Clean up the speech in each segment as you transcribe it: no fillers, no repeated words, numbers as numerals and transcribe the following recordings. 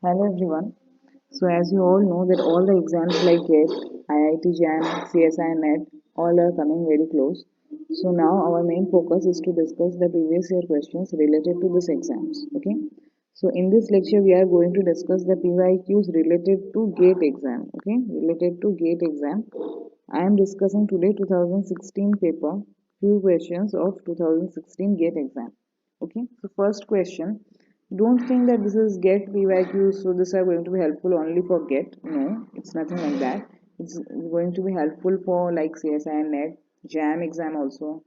Hello everyone. So as you all know that all the exams like GATE, IIT JAM, CSI NET all are coming very close. So now our main focus is to discuss the previous year questions related to this exams. Okay. So in this lecture we are going to discuss the PYQs related to GATE exam. Okay. Related to GATE exam. I am discussing today 2016 paper, few questions of 2016 GATE exam. Okay. So first question, don't think that this is get PYQ, so this are going to be helpful only for get. No, it's nothing like that. It's going to be helpful for like CSI and NET, JAM exam also,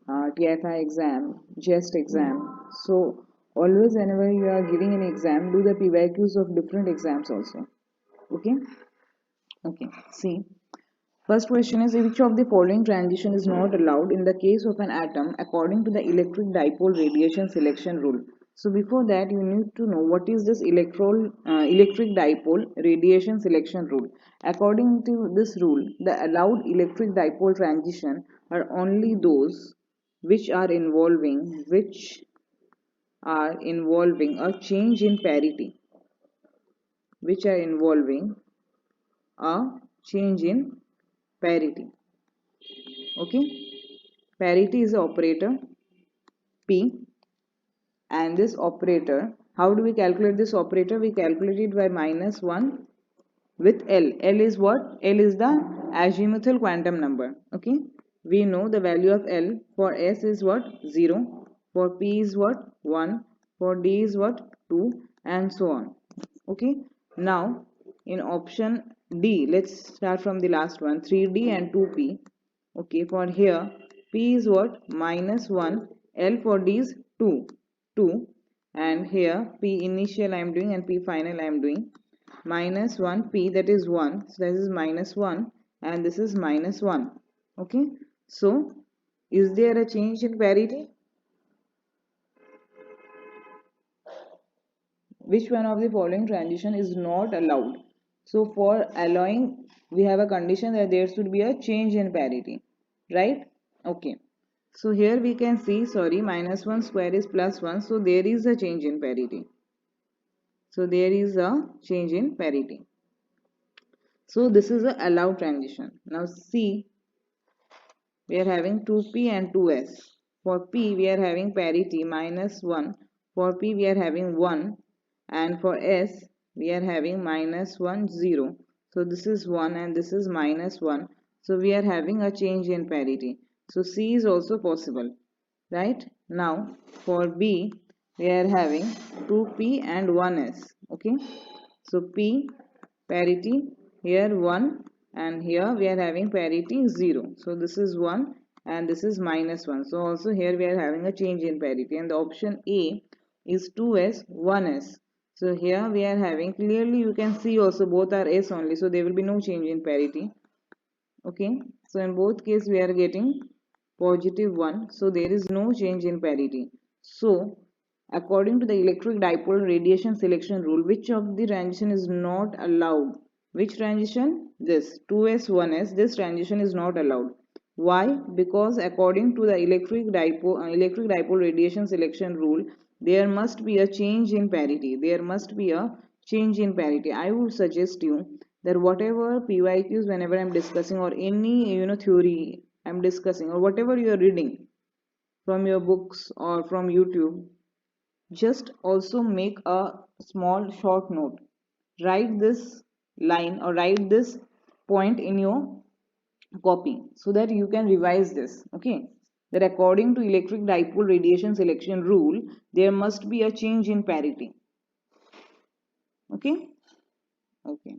TFI exam, JEST exam. So always whenever you are giving an exam, do the PYQs of different exams also. Okay. Okay. See. First question is which of the following transition is not allowed in the case of an atom according to the electric dipole radiation selection rule. So before that you need to know what is this electric dipole radiation selection rule. According to this rule, the allowed electric dipole transition are only those which are involving a change in parity, which are involving a change in parity. Okay, parity is the operator P, and this operator, how do we calculate this operator? We calculate it by minus 1 with L. L is what? L is the azimuthal quantum number. Okay, we know the value of L for S is what? 0, for P is what? 1, for D is what? 2, and so on. Okay, now in option D, let's start from the last one, 3D and 2P. Okay, for here P is what? Minus 1, L for D is 2, and here P initial I am doing and P final I am doing. Minus 1 P, that is 1, so this is minus 1 and this is minus 1. Okay, so is there a change in parity? Which one of the following transition is not allowed? So for allowing, we have a condition that there should be a change in parity, right? Okay, so here we can see, sorry, minus 1 square is plus 1, so there is a change in parity. So there is a change in parity. So this is a allowed transition. Now C, we are having 2P and 2S. For P we are having parity minus 1. For P we are having 1, and for S we are having minus 1 0. So this is 1 and this is minus 1. So we are having a change in parity. So C is also possible, right? Now for B we are having 2P and 1S. Okay, so P parity, here 1, and here we are having parity 0. So this is 1 and this is minus 1. So also here we are having a change in parity, and the option A is 2S 1S. So here we are having, clearly you can see also both are S only, so there will be no change in parity. Okay, so in both cases we are getting positive 1, so there is no change in parity. So according to the electric dipole radiation selection rule, which of the transition is not allowed? Which transition? This 2s 1s, this transition is not allowed. Why? Because according to the electric dipole radiation selection rule, there must be a change in parity. There must be a change in parity. I would suggest you that whatever PYQs whenever I'm discussing, or any theory I'm discussing, or whatever you are reading from your books or from YouTube, just also make a small short note. Write this line or write this point in your copy so that you can revise this. Okay, that according to electric dipole radiation selection rule, there must be a change in parity. Okay. Okay,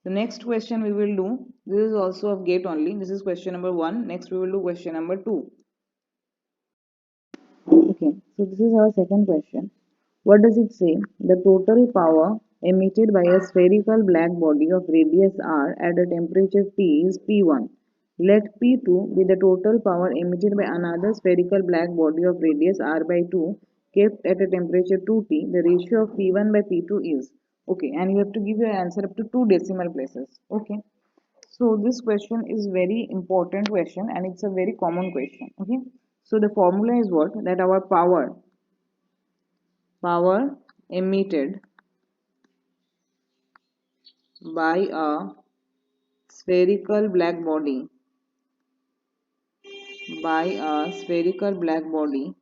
the next question we will do, this is also of gate only, this is question number 1. Next we will do question number 2. Okay, so this is our second question. What does it say? The total power emitted by a spherical black body of radius r at a temperature T is P1. Let P2 be the total power emitted by another spherical black body of radius r by 2 kept at a temperature 2T. The ratio of P1 by P2 is. Okay, and you have to give your answer up to 2 decimal places. Okay. So this question is very important question and it's a very common question. Okay. So the formula is what? That our power emitted by a spherical black body, by a spherical black body,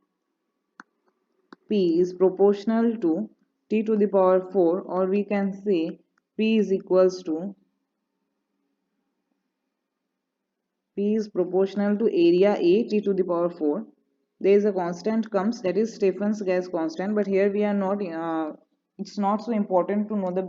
P is proportional to T to the power 4, or we can say P is equals to P is proportional to area A T to the power 4. There is a constant comes, that is Stephen's gas constant, but here we are not, it's not so important to know the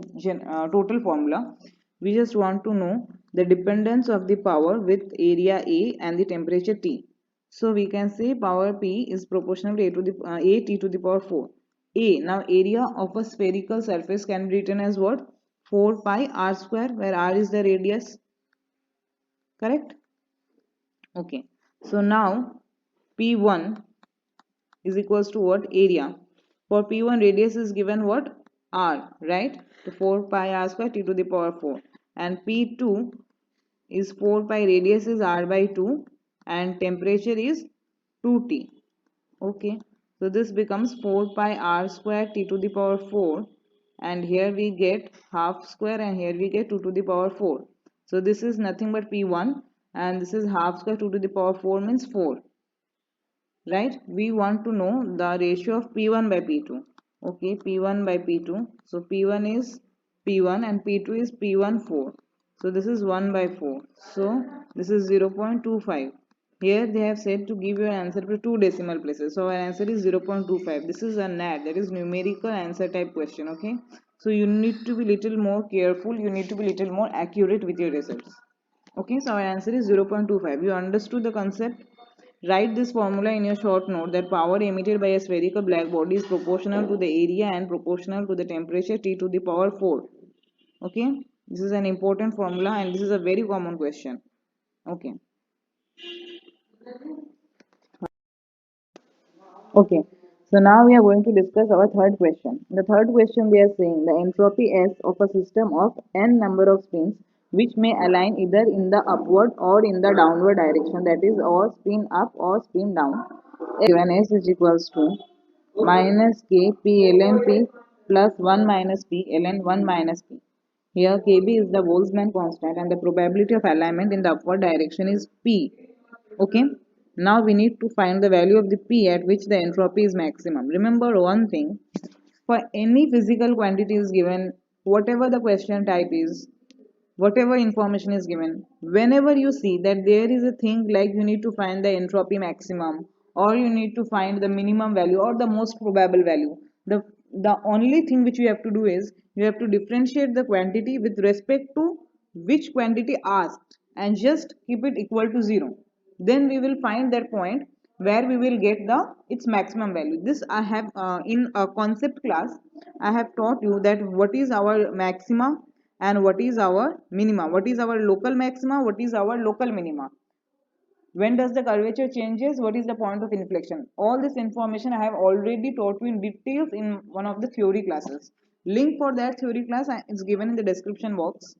total formula. We just want to know the dependence of the power with area A and the temperature T. So we can say power P is proportional to A to the A T to the power 4. A, now area of a spherical surface can be written as what? 4 pi r square, where r is the radius, correct? Okay, so now P1 is equals to what? Area. For P1 radius is given what? R, right? So 4 pi r square T to the power 4. And P2 is 4 pi radius is R by 2 and temperature is 2T. Okay, so this becomes 4 pi r square T to the power 4, and here we get half square and here we get 2 to the power 4. So this is nothing but P1 and this is half square 2 to the power 4 means 4, right? We want to know the ratio of P1 by P2. Okay, P1 by P2. So P1 is P1 and P2 is P1 4. So this is 1 by 4. So this is 0.25. Here they have said to give you an answer for two decimal places. So our answer is 0.25. This is a NAT, that is numerical answer type question. Okay. So you need to be little more careful. You need to be little more accurate with your results. Okay. So our answer is 0.25. You understood the concept? Write this formula in your short note that power emitted by a spherical black body is proportional to the area and proportional to the temperature T to the power 4. Okay. This is an important formula and this is a very common question. Okay. Okay, so now we are going to discuss our third question. The third question we are saying the entropy S of a system of n number of spins which may align either in the upward or in the downward direction, that is or spin up or spin down. Given S is equals to minus k p ln p plus 1 minus p ln 1 minus p. Here kb is the Boltzmann constant and the probability of alignment in the upward direction is p. Okay, now we need to find the value of the p at which the entropy is maximum. Remember one thing, for any physical quantity is given, whatever the question type is, whatever information is given, whenever you see that there is a thing like you need to find the entropy maximum or you need to find the minimum value or the most probable value, the only thing which you have to do is you have to differentiate the quantity with respect to which quantity asked and just keep it equal to 0. Then we will find that point where we will get the its maximum value. This I have in a concept class I have taught you that what is our maxima and what is our minima, what is our local maxima, what is our local minima, when does the curvature changes, what is the point of inflection. All this information I have already taught you in details in one of the theory classes. Link for that theory class is given in the description box.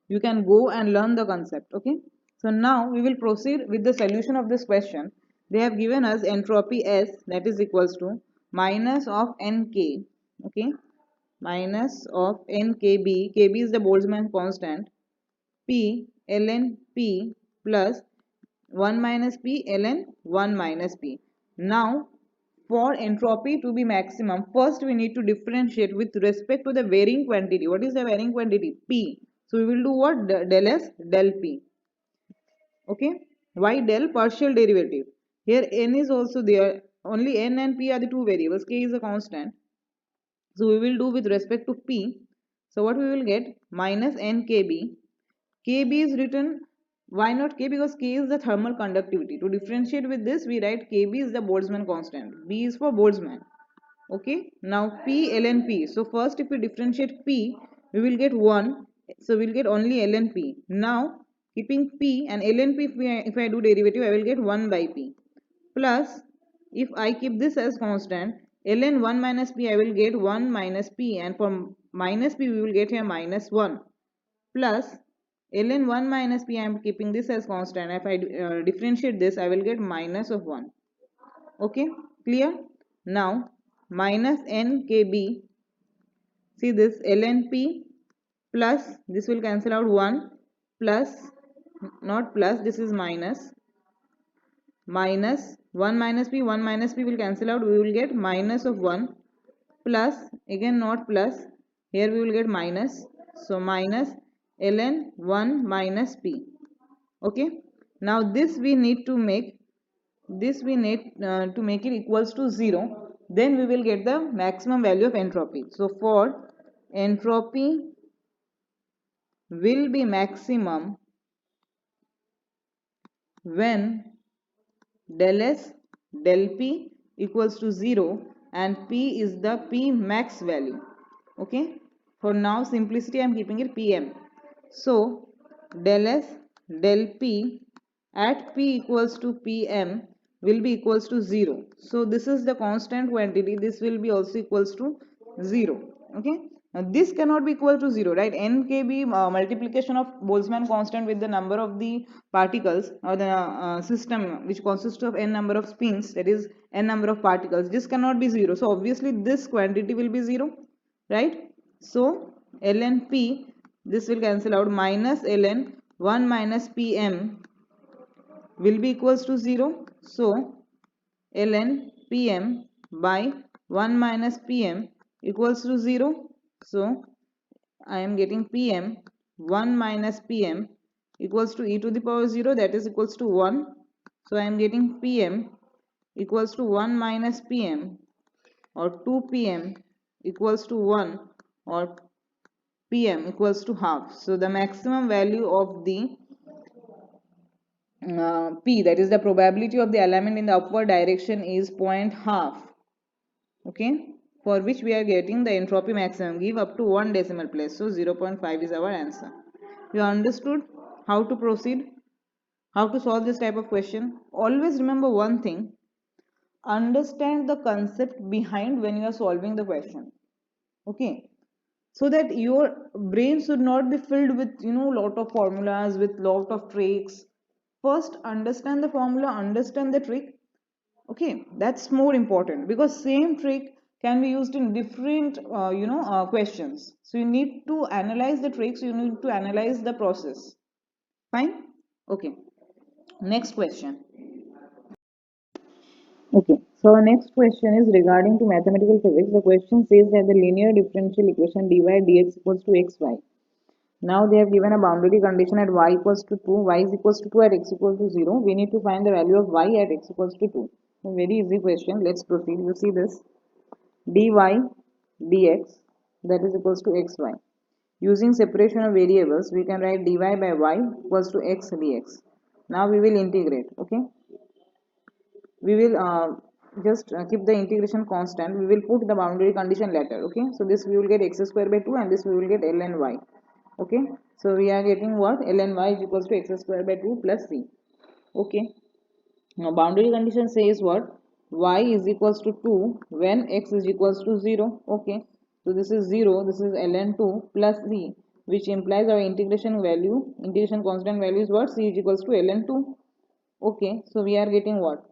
You can go and learn the concept. Okay, so now we will proceed with the solution of this question. They have given us entropy S, that is equals to minus of nk. Okay, minus of nkb. Kb is the Boltzmann constant. P ln p plus 1 minus p ln 1 minus p. Now for entropy to be maximum, first we need to differentiate with respect to the varying quantity. What is the varying quantity? P. So we will do what? Del S del P. Okay. Why del? Partial derivative. Here n is also there. Only n and p are the two variables. K is a constant. So we will do with respect to P. So what we will get? Minus nkb. Kb is written, why not K? Because K is the thermal conductivity. To differentiate with this, we write Kb is the Boltzmann constant. B is for Boltzmann. Okay. Now P ln P. So first if we differentiate P, we will get 1. So we'll get only ln P. Now keeping P and ln P, if I do derivative, I will get 1 by P. Plus, if I keep this as constant, ln 1 minus P, I will get 1 minus P. And for minus P, we will get here minus 1. Plus, ln 1 minus p, I am keeping this as constant. If I differentiate this, I will get minus of 1. Okay, clear? Now, minus nkb, see this ln p plus, this will cancel out 1, plus, not plus, this is minus, minus 1 minus p, 1 minus p will cancel out, we will get minus of 1, plus, again not plus, here we will get minus, so minus ln 1 minus p. Okay, now this we need to make, this we need to make it equals to 0, then we will get the maximum value of entropy. So for entropy will be maximum when del S del P equals to 0 and P is the P max value. Okay, for now simplicity I am keeping it PM. So del S del P at P equals to PM will be equals to 0. So this is the constant quantity, this will be also equals to 0. Okay, now this cannot be equal to 0, right? N can be multiplication of Boltzmann constant with the number of the particles, or the system which consists of n number of spins, that is n number of particles. This cannot be 0, so obviously this quantity will be 0, right? So ln P, this will cancel out, minus ln 1 minus Pm will be equals to 0. So ln Pm by 1 minus Pm equals to 0. So I am getting Pm 1 minus Pm equals to e to the power 0, that is equals to 1. So I am getting Pm equals to 1 minus Pm, or 2 Pm equals to 1, or Pm equals to half. So the maximum value of the P, that is the probability of the element in the upward direction, is 0.5. Okay, for which we are getting the entropy maximum, give up to 1 decimal place. So 0.5 is our answer. You understood how to proceed, how to solve this type of question? Always remember one thing, understand the concept behind when you are solving the question. Okay, so that your brain should not be filled with lot of formulas, with lot of tricks. First understand the formula, understand the trick. Okay, that's more important, because same trick can be used in different questions. So you need to analyze the tricks, you need to analyze the process. Fine. Okay, next question. Okay, so our next question is regarding to mathematical physics. The question says that the linear differential equation dy dx equals to xy. Now they have given a boundary condition at y equals to 2, y is equals to 2, at x equals to 0. We need to find the value of y at x equals to 2. So very easy question. Let's proceed. You see this, dy dx, that is equals to xy. Using separation of variables, we can write dy by y equals to x dx. Now we will integrate. Okay, we will just keep the integration constant. We will put the boundary condition later. Okay, so this we will get x square by 2, and this we will get ln y. Okay, so we are getting what, ln y is equals to x square by 2 plus c. Okay, now boundary condition says what, y is equals to 2 when x is equals to 0. Okay, so this is 0, this is ln 2 plus c, which implies our integration value, integration constant value is what, c is equals to ln 2. Okay, so we are getting what,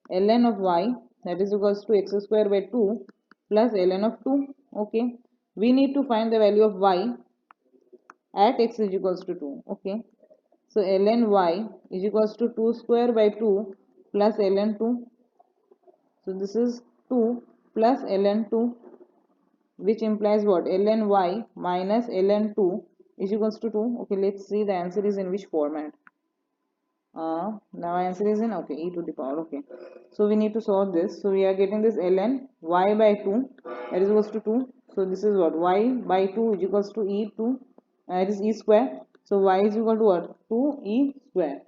ln of y, that is equals to x square by 2 plus ln of 2. Okay, we need to find the value of y at x is equals to 2. Okay, so ln y is equals to 2 square by 2 plus ln 2. So this is 2 plus ln 2, which implies what, ln y minus ln 2 is equals to 2. Okay, let's see the answer is in which format. Now answer is in, okay, e to the power. Okay, so we need to solve this. So we are getting this ln y by 2, that is equals to 2. So this is what, y by 2 is equals to e to, it is e square. So y is equal to what, 2e square.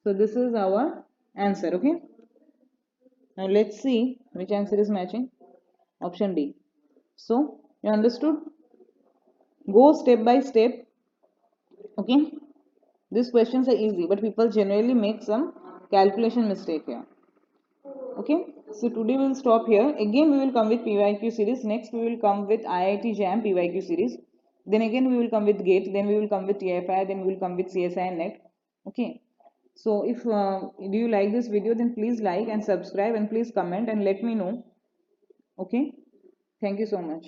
So this is our answer. Okay, now let's see which answer is matching. Option D. So you understood, go step by step. Okay, these questions are easy, but people generally make some calculation mistake here. Okay, so today we will stop here. Again we will come with PYQ series. Next we will come with IIT JAM PYQ series. Then again we will come with GATE. Then we will come with TFI. Then we will come with CSI and NET. Okay, so if do you like this video, then please like and subscribe, and please comment and let me know. Okay, thank you so much.